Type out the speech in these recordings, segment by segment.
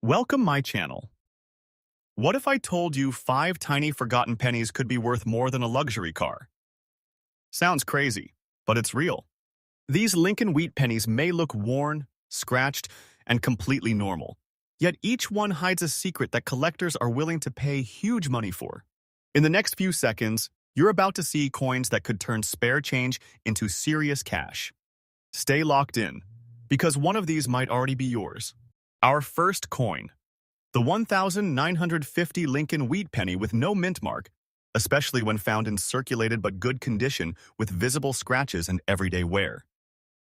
Welcome my channel. What if I told you 5 tiny forgotten pennies could be worth more than a luxury car? Sounds crazy, but it's real. These Lincoln Wheat Pennies may look worn, scratched, and completely normal. Yet each one hides a secret that collectors are willing to pay huge money for. In the next few seconds, you're about to see coins that could turn spare change into serious cash. Stay locked in, because one of these might already be yours. Our first coin, the 1950 Lincoln Wheat Penny with no mint mark, especially when found in circulated but good condition with visible scratches and everyday wear.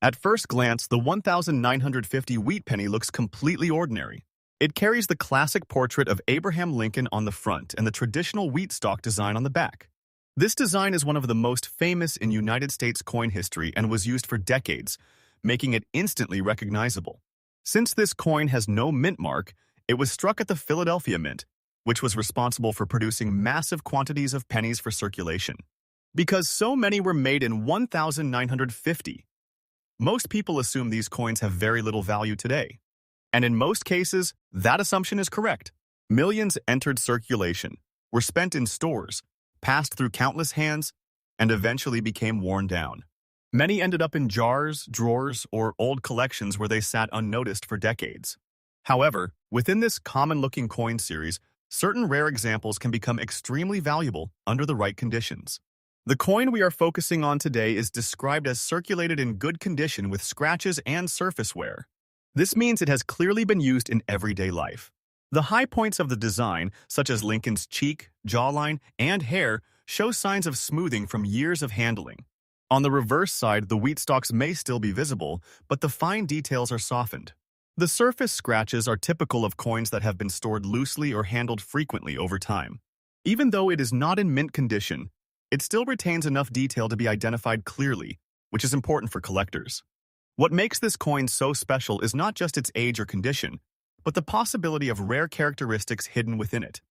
At first glance, the 1950 Wheat Penny looks completely ordinary. It carries the classic portrait of Abraham Lincoln on the front and the traditional wheat stalk design on the back. This design is one of the most famous in United States coin history and was used for decades, making it instantly recognizable. Since this coin has no mint mark, it was struck at the Philadelphia Mint, which was responsible for producing massive quantities of pennies for circulation. Because so many were made in 1950, most people assume these coins have very little value today. And in most cases, that assumption is correct. Millions entered circulation, were spent in stores, passed through countless hands, and eventually became worn down. Many ended up in jars, drawers, or old collections where they sat unnoticed for decades. However, within this common-looking coin series, certain rare examples can become extremely valuable under the right conditions. The coin we are focusing on today is described as circulated in good condition with scratches and surface wear. This means it has clearly been used in everyday life. The high points of the design, such as Lincoln's cheek, jawline, and hair, show signs of smoothing from years of handling. On the reverse side, the wheat stalks may still be visible, but the fine details are softened. The surface scratches are typical of coins that have been stored loosely or handled frequently over time. Even though it is not in mint condition, it still retains enough detail to be identified clearly, which is important for collectors. What makes this coin so special is not just its age or condition, but the possibility of rare characteristics hidden within it.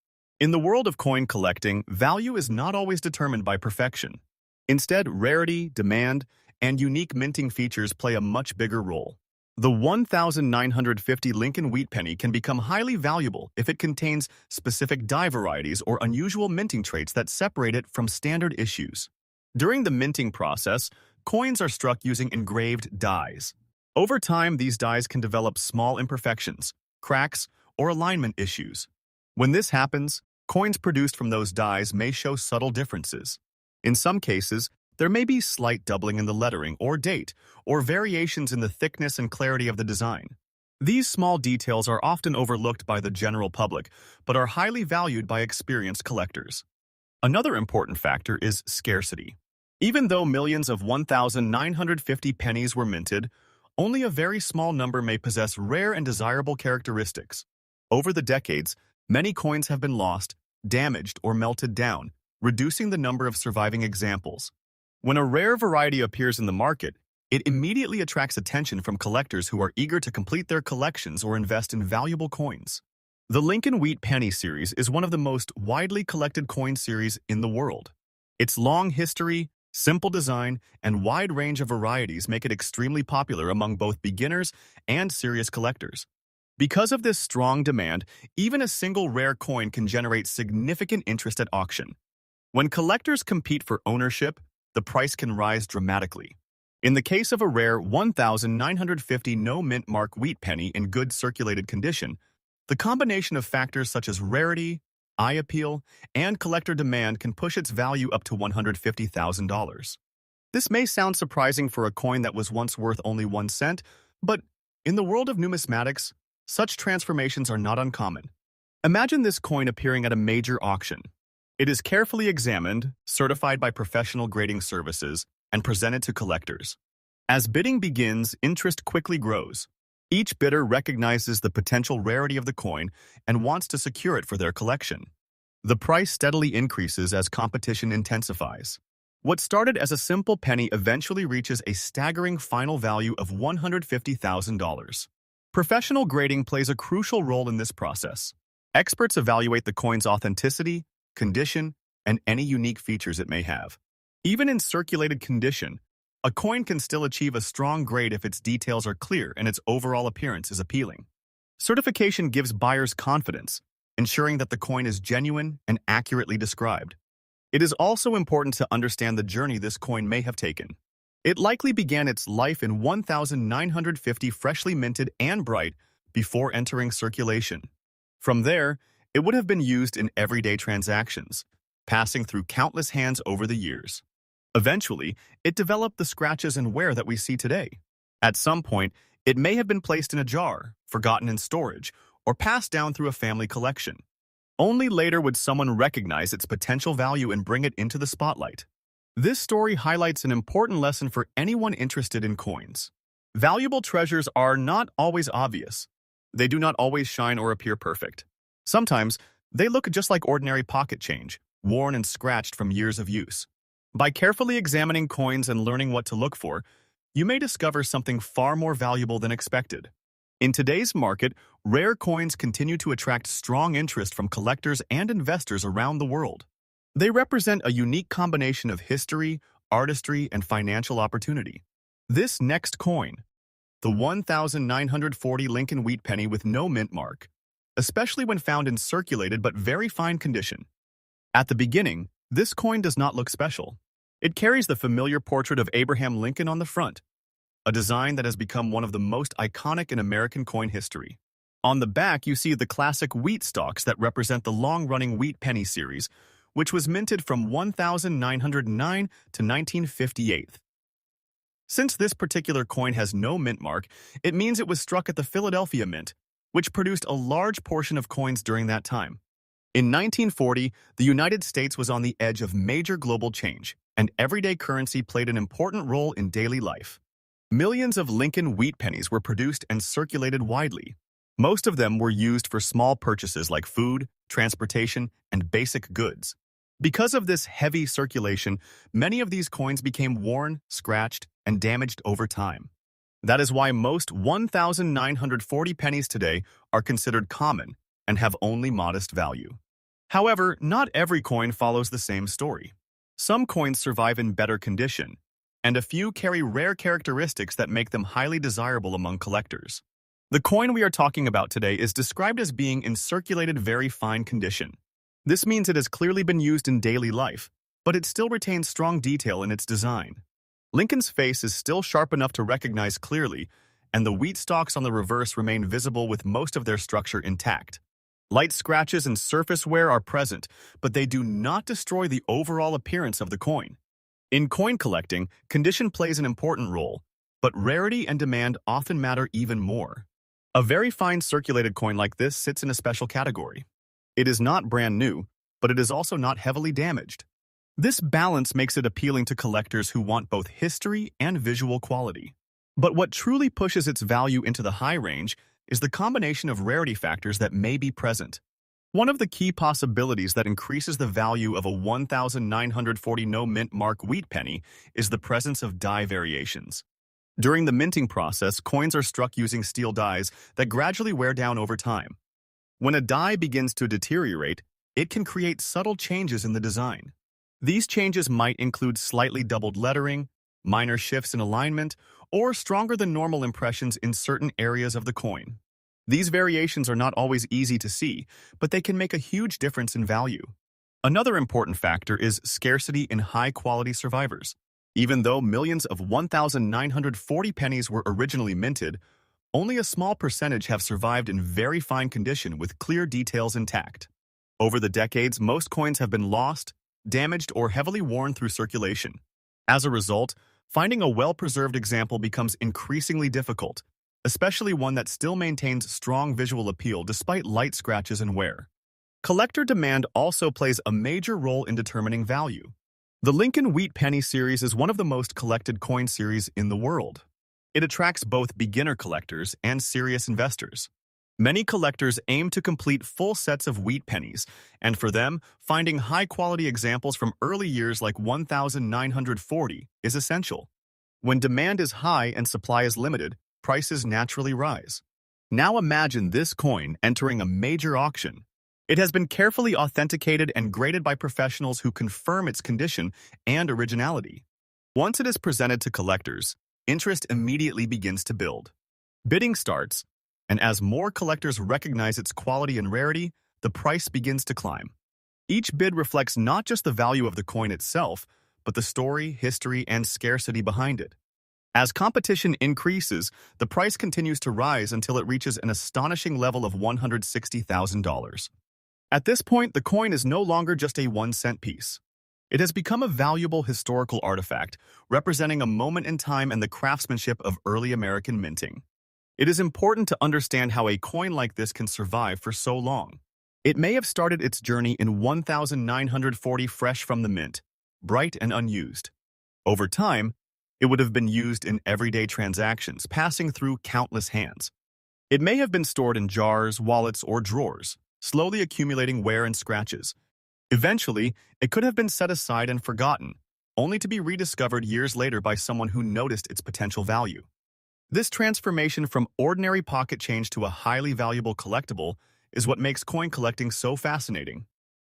In the world of coin collecting, value is not always determined by perfection. Instead, rarity, demand, and unique minting features play a much bigger role. The 1950 Lincoln Wheat Penny can become highly valuable if it contains specific die varieties or unusual minting traits that separate it from standard issues. During the minting process, coins are struck using engraved dies. Over time, these dies can develop small imperfections, cracks, or alignment issues. When this happens, coins produced from those dies may show subtle differences. In some cases, there may be slight doubling in the lettering or date, or variations in the thickness and clarity of the design. These small details are often overlooked by the general public, but are highly valued by experienced collectors. Another important factor is scarcity. Even though millions of 1950 pennies were minted, only a very small number may possess rare and desirable characteristics. Over the decades, many coins have been lost, damaged, or melted down, reducing the number of surviving examples. When a rare variety appears in the market, it immediately attracts attention from collectors who are eager to complete their collections or invest in valuable coins. The Lincoln Wheat Penny series is one of the most widely collected coin series in the world. Its long history, simple design, and wide range of varieties make it extremely popular among both beginners and serious collectors. Because of this strong demand, even a single rare coin can generate significant interest at auction. When collectors compete for ownership, the price can rise dramatically. In the case of a rare 1950 no mint mark wheat penny in good circulated condition, the combination of factors such as rarity, eye appeal, and collector demand can push its value up to $150,000. This may sound surprising for a coin that was once worth only 1 cent, but in the world of numismatics, such transformations are not uncommon. Imagine this coin appearing at a major auction. It is carefully examined, certified by professional grading services, and presented to collectors. As bidding begins, interest quickly grows. Each bidder recognizes the potential rarity of the coin and wants to secure it for their collection. The price steadily increases as competition intensifies. What started as a simple penny eventually reaches a staggering final value of $150,000. Professional grading plays a crucial role in this process. Experts evaluate the coin's authenticity, condition, and any unique features it may have. Even in circulated condition, a coin can still achieve a strong grade if its details are clear and its overall appearance is appealing. Certification gives buyers confidence, ensuring that the coin is genuine and accurately described. It is also important to understand the journey this coin may have taken. It likely began its life in 1950 freshly minted and bright before entering circulation. From there, it would have been used in everyday transactions, passing through countless hands over the years. Eventually, it developed the scratches and wear that we see today. At some point, it may have been placed in a jar, forgotten in storage, or passed down through a family collection. Only later would someone recognize its potential value and bring it into the spotlight. This story highlights an important lesson for anyone interested in coins. Valuable treasures are not always obvious. They do not always shine or appear perfect. Sometimes, they look just like ordinary pocket change, worn and scratched from years of use. By carefully examining coins and learning what to look for, you may discover something far more valuable than expected. In today's market, rare coins continue to attract strong interest from collectors and investors around the world. They represent a unique combination of history, artistry, and financial opportunity. This next coin, the 1940 Lincoln Wheat Penny with no mint mark, especially when found in circulated but very fine condition. At the beginning, this coin does not look special. It carries the familiar portrait of Abraham Lincoln on the front, a design that has become one of the most iconic in American coin history. On the back, you see the classic wheat stalks that represent the long-running Wheat Penny series, which was minted from 1909 to 1958. Since this particular coin has no mint mark, it means it was struck at the Philadelphia Mint, which produced a large portion of coins during that time. In 1940, the United States was on the edge of major global change, and everyday currency played an important role in daily life. Millions of Lincoln Wheat Pennies were produced and circulated widely. Most of them were used for small purchases like food, transportation, and basic goods. Because of this heavy circulation, many of these coins became worn, scratched, and damaged over time. That is why most 1940 pennies today are considered common and have only modest value. However, not every coin follows the same story. Some coins survive in better condition, and a few carry rare characteristics that make them highly desirable among collectors. The coin we are talking about today is described as being in circulated very fine condition. This means it has clearly been used in daily life, but it still retains strong detail in its design. Lincoln's face is still sharp enough to recognize clearly, and the wheat stalks on the reverse remain visible with most of their structure intact. Light scratches and surface wear are present, but they do not destroy the overall appearance of the coin. In coin collecting, condition plays an important role, but rarity and demand often matter even more. A very fine circulated coin like this sits in a special category. It is not brand new, but it is also not heavily damaged. This balance makes it appealing to collectors who want both history and visual quality. But what truly pushes its value into the high range is the combination of rarity factors that may be present. One of the key possibilities that increases the value of a 1940 no mint mark wheat penny is the presence of die variations. During the minting process, coins are struck using steel dies that gradually wear down over time. When a die begins to deteriorate, it can create subtle changes in the design. These changes might include slightly doubled lettering, minor shifts in alignment, or stronger than normal impressions in certain areas of the coin. These variations are not always easy to see, but they can make a huge difference in value. Another important factor is scarcity in high-quality survivors. Even though millions of 1940 pennies were originally minted, only a small percentage have survived in very fine condition with clear details intact. Over the decades, most coins have been lost, damaged, or heavily worn through circulation. As a result, finding a well-preserved example becomes increasingly difficult, especially one that still maintains strong visual appeal despite light scratches and wear. Collector demand also plays a major role in determining value. The Lincoln Wheat Penny series is one of the most collected coin series in the world. It attracts both beginner collectors and serious investors. Many collectors aim to complete full sets of wheat pennies, and for them, finding high-quality examples from early years like 1940 is essential. When demand is high and supply is limited, prices naturally rise. Now imagine this coin entering a major auction. It has been carefully authenticated and graded by professionals who confirm its condition and originality. Once it is presented to collectors, interest immediately begins to build. Bidding starts, And as more collectors recognize its quality and rarity, the price begins to climb. Each bid reflects not just the value of the coin itself, but the story, history, and scarcity behind it. As competition increases, the price continues to rise until it reaches an astonishing level of $160,000. At this point, the coin is no longer just a 1-cent piece. It has become a valuable historical artifact, representing a moment in time and the craftsmanship of early American minting. It is important to understand how a coin like this can survive for so long. It may have started its journey in 1940 fresh from the mint, bright and unused. Over time, it would have been used in everyday transactions, passing through countless hands. It may have been stored in jars, wallets, or drawers, slowly accumulating wear and scratches. Eventually, it could have been set aside and forgotten, only to be rediscovered years later by someone who noticed its potential value. This transformation from ordinary pocket change to a highly valuable collectible is what makes coin collecting so fascinating.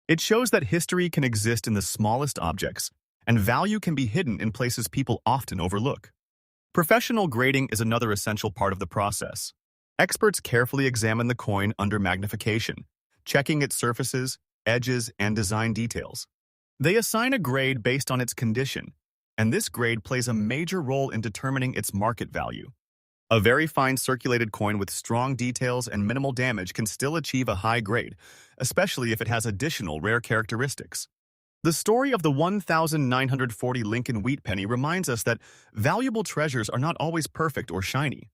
It shows that history can exist in the smallest objects, and value can be hidden in places people often overlook. Professional grading is another essential part of the process. Experts carefully examine the coin under magnification, checking its surfaces, edges, and design details. They assign a grade based on its condition, and this grade plays a major role in determining its market value. A very fine circulated coin with strong details and minimal damage can still achieve a high grade, especially if it has additional rare characteristics. The story of the 1940 Lincoln Wheat Penny reminds us that valuable treasures are not always perfect or shiny.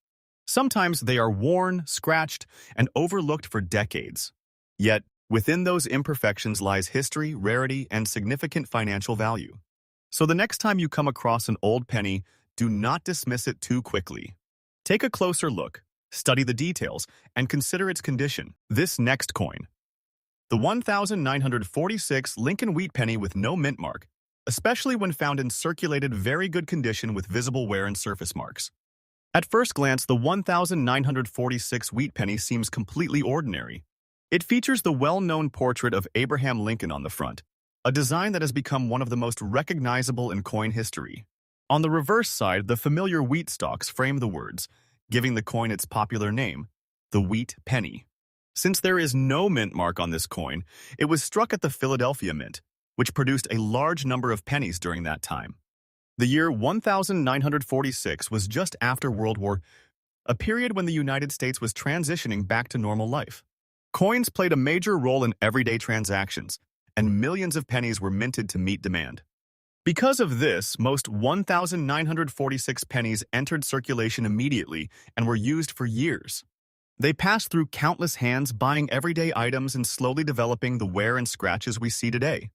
Sometimes they are worn, scratched, and overlooked for decades. Yet, within those imperfections lies history, rarity, and significant financial value. So the next time you come across an old penny, do not dismiss it too quickly. Take a closer look, study the details, and consider its condition. This next coin, the 1946 Lincoln Wheat Penny with no mint mark, especially when found in circulated very good condition with visible wear and surface marks. At first glance, the 1946 Wheat Penny seems completely ordinary. It features the well-known portrait of Abraham Lincoln on the front, a design that has become one of the most recognizable in coin history. On the reverse side, the familiar wheat stalks frame the words, giving the coin its popular name, the Wheat Penny. Since there is no mint mark on this coin, it was struck at the Philadelphia Mint, which produced a large number of pennies during that time. The year 1946 was just after World War, a period when the United States was transitioning back to normal life. Coins played a major role in everyday transactions, and millions of pennies were minted to meet demand. Because of this, most 1946 pennies entered circulation immediately and were used for years. They passed through countless hands, buying everyday items and slowly developing the wear and scratches we see today.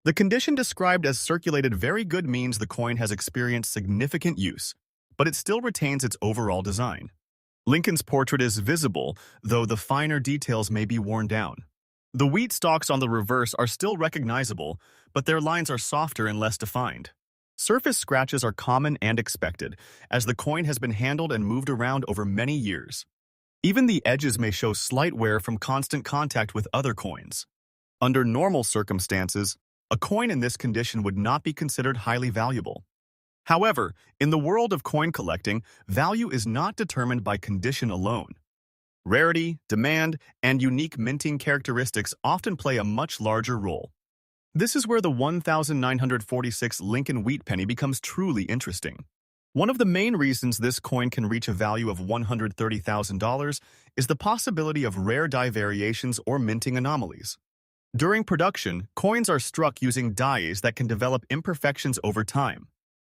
The condition described as circulated very good means the coin has experienced significant use, but it still retains its overall design. Lincoln's portrait is visible, though the finer details may be worn down. The wheat stalks on the reverse are still recognizable, but their lines are softer and less defined. Surface scratches are common and expected, as the coin has been handled and moved around over many years. Even the edges may show slight wear from constant contact with other coins. Under normal circumstances, a coin in this condition would not be considered highly valuable. However, in the world of coin collecting, value is not determined by condition alone. Rarity, demand, and unique minting characteristics often play a much larger role. This is where the 1946 Lincoln Wheat Penny becomes truly interesting. One of the main reasons this coin can reach a value of $130,000 is the possibility of rare die variations or minting anomalies. During production, coins are struck using dies that can develop imperfections over time.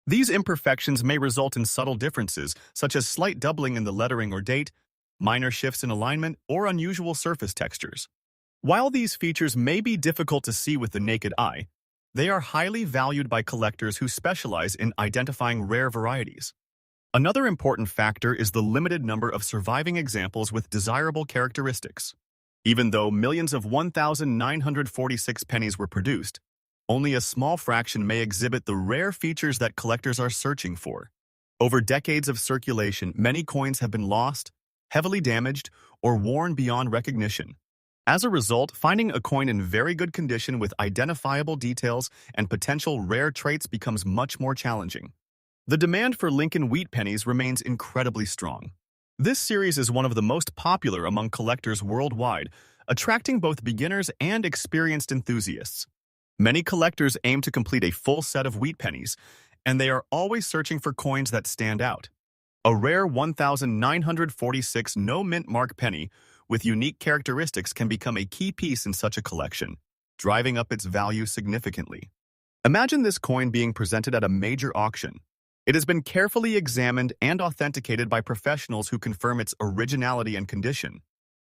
These imperfections may result in subtle differences, such as slight doubling in the lettering or date, minor shifts in alignment, or unusual surface textures. While these features may be difficult to see with the naked eye, they are highly valued by collectors who specialize in identifying rare varieties. Another important factor is the limited number of surviving examples with desirable characteristics. Even though millions of 1946 pennies were produced, only a small fraction may exhibit the rare features that collectors are searching for. Over decades of circulation, many coins have been lost, heavily damaged, or worn beyond recognition. As a result, finding a coin in very good condition with identifiable details and potential rare traits becomes much more challenging. The demand for Lincoln Wheat Pennies remains incredibly strong. This series is one of the most popular among collectors worldwide, attracting both beginners and experienced enthusiasts. Many collectors aim to complete a full set of wheat pennies, and they are always searching for coins that stand out. A rare 1946 no-mint mark penny with unique characteristics can become a key piece in such a collection, driving up its value significantly. Imagine this coin being presented at a major auction. It has been carefully examined and authenticated by professionals who confirm its originality and condition.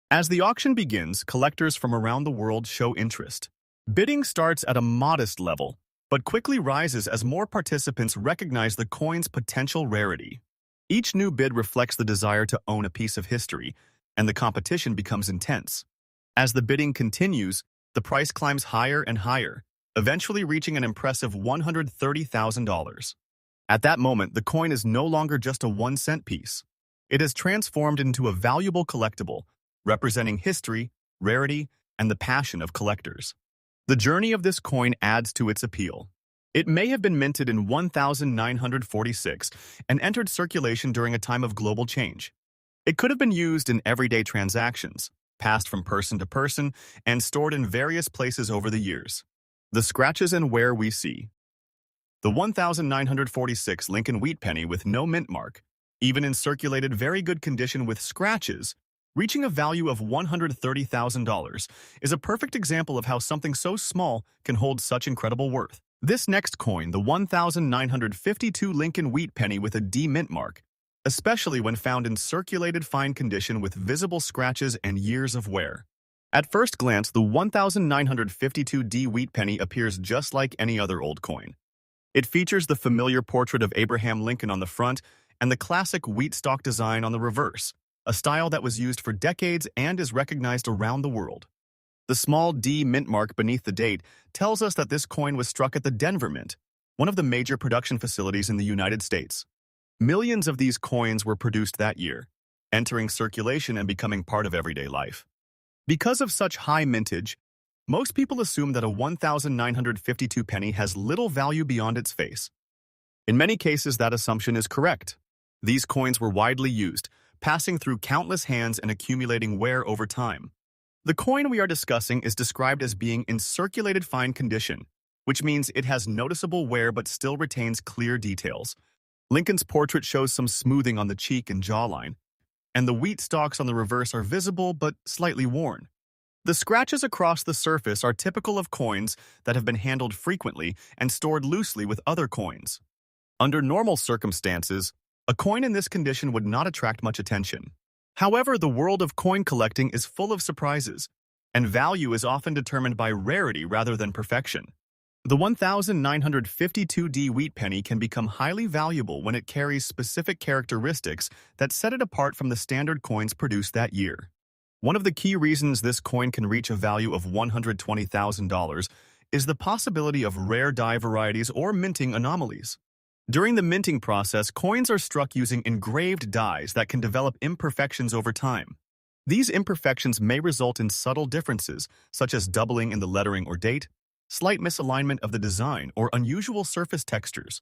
As the auction begins, collectors from around the world show interest. Bidding starts at a modest level, but quickly rises as more participants recognize the coin's potential rarity. Each new bid reflects the desire to own a piece of history, and the competition becomes intense. As the bidding continues, the price climbs higher and higher, eventually reaching an impressive $130,000. At that moment, the coin is no longer just a 1-cent piece. It has transformed into a valuable collectible, representing history, rarity, and the passion of collectors. The journey of this coin adds to its appeal. It may have been minted in 1946 and entered circulation during a time of global change. It could have been used in everyday transactions, passed from person to person, and stored in various places over the years. The scratches and wear we see. The 1946 Lincoln Wheat Penny with no mint mark, even in circulated very good condition with scratches, reaching a value of $130,000, is a perfect example of how something so small can hold such incredible worth. This next coin, the 1952 Lincoln Wheat Penny with a D mint mark, especially when found in circulated fine condition with visible scratches and years of wear. At first glance, the 1952 D Wheat Penny appears just like any other old coin. It features the familiar portrait of Abraham Lincoln on the front and the classic wheat stalk design on the reverse, a style that was used for decades and is recognized around the world. The small D mint mark beneath the date tells us that this coin was struck at the Denver Mint, one of the major production facilities in the United States. Millions of these coins were produced that year, entering circulation and becoming part of everyday life. Because of such high mintage, most people assume that a 1952 penny has little value beyond its face. In many cases, that assumption is correct. These coins were widely used, passing through countless hands and accumulating wear over time. The coin we are discussing is described as being in circulated fine condition, which means it has noticeable wear but still retains clear details. Lincoln's portrait shows some smoothing on the cheek and jawline, and the wheat stalks on the reverse are visible but slightly worn. The scratches across the surface are typical of coins that have been handled frequently and stored loosely with other coins. Under normal circumstances, a coin in this condition would not attract much attention. However, the world of coin collecting is full of surprises, and value is often determined by rarity rather than perfection. The 1952 D Wheat Penny can become highly valuable when it carries specific characteristics that set it apart from the standard coins produced that year. One of the key reasons this coin can reach a value of $120,000 is the possibility of rare die varieties or minting anomalies. During the minting process, coins are struck using engraved dies that can develop imperfections over time. These imperfections may result in subtle differences, such as doubling in the lettering or date, slight misalignment of the design, or unusual surface textures.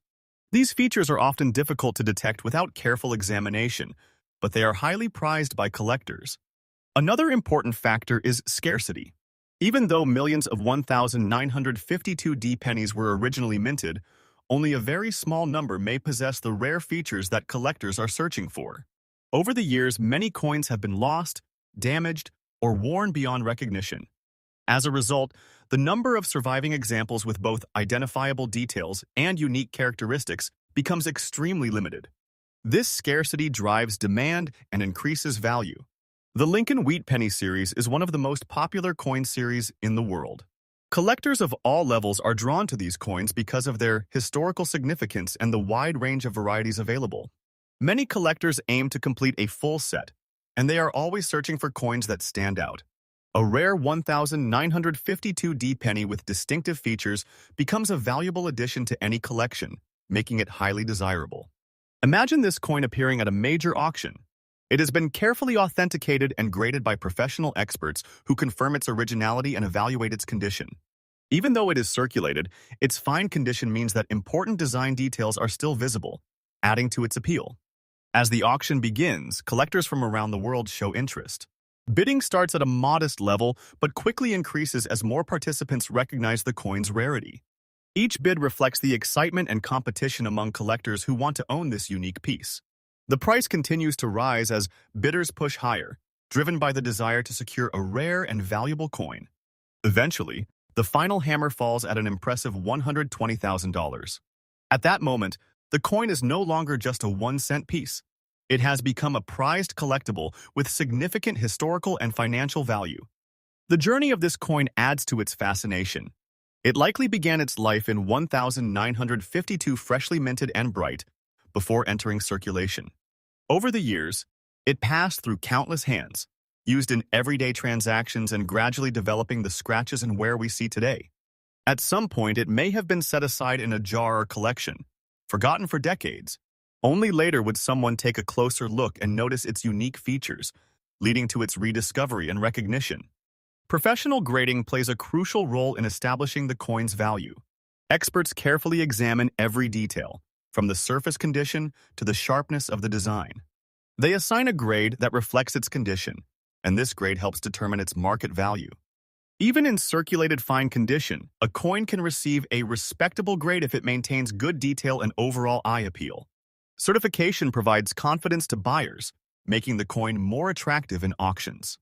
These features are often difficult to detect without careful examination, but they are highly prized by collectors. Another important factor is scarcity. Even though millions of 1952 D pennies were originally minted, only a very small number may possess the rare features that collectors are searching for. Over the years, many coins have been lost, damaged, or worn beyond recognition. As a result, the number of surviving examples with both identifiable details and unique characteristics becomes extremely limited. This scarcity drives demand and increases value. The Lincoln Wheat Penny series is one of the most popular coin series in the world. Collectors of all levels are drawn to these coins because of their historical significance and the wide range of varieties available. Many collectors aim to complete a full set, and they are always searching for coins that stand out. A rare 1952 D penny with distinctive features becomes a valuable addition to any collection, making it highly desirable. Imagine this coin appearing at a major auction. It has been carefully authenticated and graded by professional experts who confirm its originality and evaluate its condition. Even though it is circulated, its fine condition means that important design details are still visible, adding to its appeal. As the auction begins, collectors from around the world show interest. Bidding starts at a modest level, but quickly increases as more participants recognize the coin's rarity. Each bid reflects the excitement and competition among collectors who want to own this unique piece. The price continues to rise as bidders push higher, driven by the desire to secure a rare and valuable coin. Eventually, the final hammer falls at an impressive $120,000. At that moment, the coin is no longer just a 1-cent piece. It has become a prized collectible with significant historical and financial value. The journey of this coin adds to its fascination. It likely began its life in 1952 freshly minted and bright, before entering circulation. Over the years, it passed through countless hands, used in everyday transactions and gradually developing the scratches and wear we see today. At some point, it may have been set aside in a jar or collection, forgotten for decades. Only later would someone take a closer look and notice its unique features, leading to its rediscovery and recognition. Professional grading plays a crucial role in establishing the coin's value. Experts carefully examine every detail, from the surface condition to the sharpness of the design. They assign a grade that reflects its condition, and this grade helps determine its market value. Even in circulated fine condition, a coin can receive a respectable grade if it maintains good detail and overall eye appeal. Certification provides confidence to buyers, making the coin more attractive in auctions.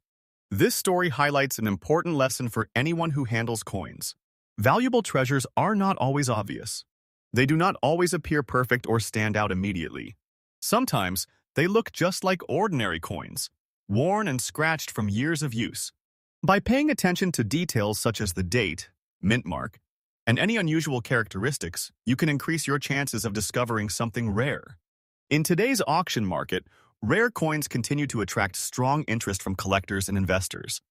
This story highlights an important lesson for anyone who handles coins. Valuable treasures are not always obvious. They do not always appear perfect or stand out immediately. Sometimes, they look just like ordinary coins, worn and scratched from years of use. By paying attention to details such as the date, mint mark, and any unusual characteristics, you can increase your chances of discovering something rare. In today's auction market, rare coins continue to attract strong interest from collectors and investors.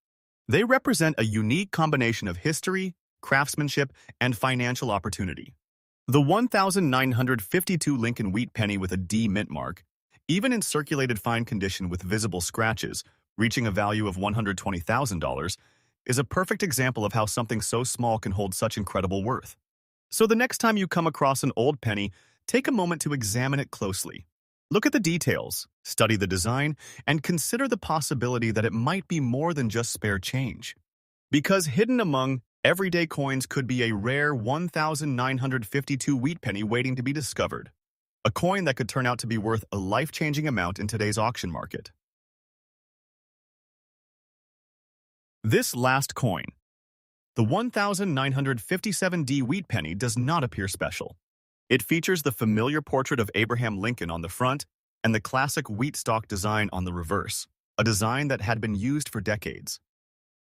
They represent a unique combination of history, craftsmanship, and financial opportunity. The 1952 Lincoln Wheat Penny with a D mint mark, even in circulated fine condition with visible scratches, reaching a value of $120,000, is a perfect example of how something so small can hold such incredible worth. So the next time you come across an old penny, take a moment to examine it closely. Look at the details, study the design, and consider the possibility that it might be more than just spare change. Because hidden among everyday coins could be a rare 1952 wheat penny waiting to be discovered. A coin that could turn out to be worth a life-changing amount in today's auction market. This last coin, the 1957D wheat penny, does not appear special. It features the familiar portrait of Abraham Lincoln on the front and the classic wheat stalk design on the reverse, a design that had been used for decades.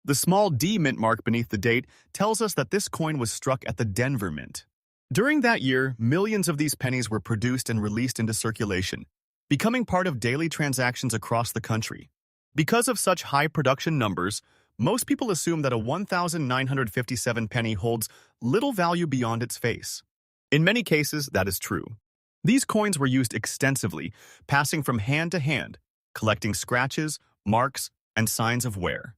The small D mint mark beneath the date tells us that this coin was struck at the Denver Mint. During that year, millions of these pennies were produced and released into circulation, becoming part of daily transactions across the country. Because of such high production numbers, most people assume that a 1957 penny holds little value beyond its face. In many cases, that is true. These coins were used extensively, passing from hand to hand, collecting scratches, marks, and signs of wear.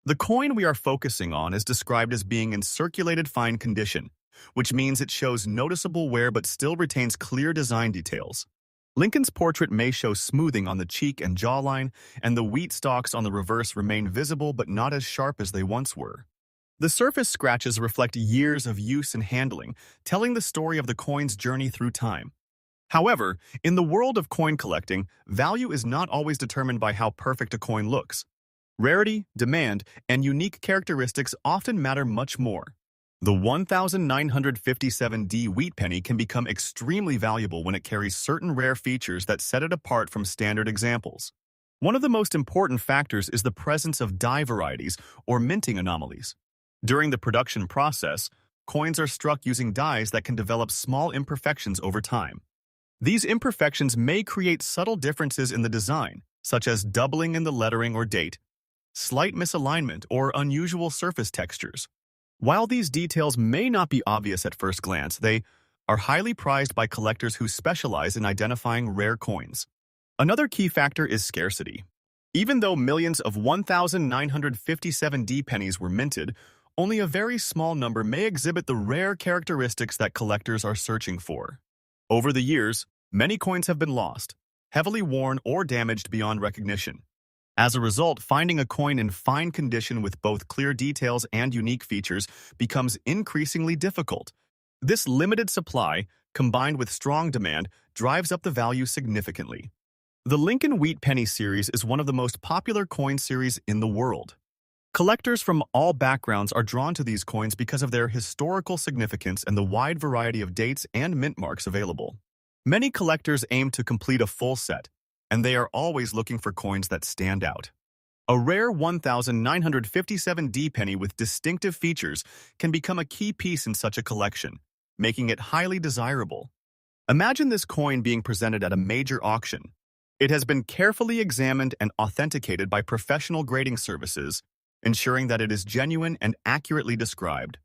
The coin we are focusing on is described as being in circulated fine condition, which means it shows noticeable wear but still retains clear design details. Lincoln's portrait may show smoothing on the cheek and jawline, and the wheat stalks on the reverse remain visible but not as sharp as they once were. The surface scratches reflect years of use and handling, telling the story of the coin's journey through time. However, in the world of coin collecting, value is not always determined by how perfect a coin looks. Rarity, demand, and unique characteristics often matter much more. The 1957D wheat penny can become extremely valuable when it carries certain rare features that set it apart from standard examples. One of the most important factors is the presence of die varieties or minting anomalies. During the production process, coins are struck using dies that can develop small imperfections over time. These imperfections may create subtle differences in the design, such as doubling in the lettering or date, slight misalignment, or unusual surface textures. While these details may not be obvious at first glance, they are highly prized by collectors who specialize in identifying rare coins. Another key factor is scarcity. Even though millions of 1957D pennies were minted, only a very small number may exhibit the rare characteristics that collectors are searching for. Over the years, many coins have been lost, heavily worn or damaged beyond recognition. As a result, finding a coin in fine condition with both clear details and unique features becomes increasingly difficult. This limited supply, combined with strong demand, drives up the value significantly. The Lincoln Wheat Penny series is one of the most popular coin series in the world. Collectors from all backgrounds are drawn to these coins because of their historical significance and the wide variety of dates and mint marks available. Many collectors aim to complete a full set, and they are always looking for coins that stand out. A rare 1957 penny with distinctive features can become a key piece in such a collection, making it highly desirable. Imagine this coin being presented at a major auction. It has been carefully examined and authenticated by professional grading services, ensuring that it is genuine and accurately described.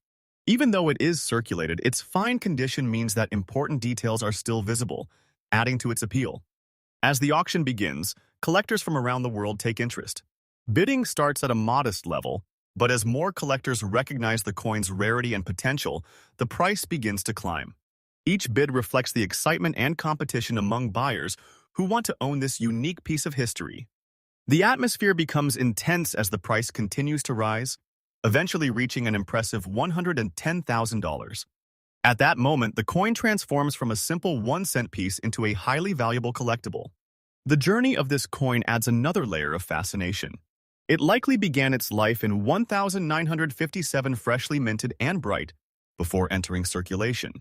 Even though it is circulated, its fine condition means that important details are still visible, adding to its appeal. As the auction begins, collectors from around the world take interest. Bidding starts at a modest level, but as more collectors recognize the coin's rarity and potential, the price begins to climb. Each bid reflects the excitement and competition among buyers who want to own this unique piece of history. The atmosphere becomes intense as the price continues to rise, eventually reaching an impressive $110,000. At that moment, the coin transforms from a simple 1-cent piece into a highly valuable collectible. The journey of this coin adds another layer of fascination. It likely began its life in 1957 freshly minted and bright, before entering circulation.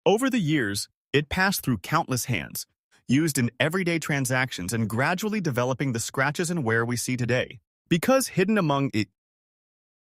Over the years, it passed through countless hands, used in everyday transactions and gradually developing the scratches and wear we see today. Because hidden among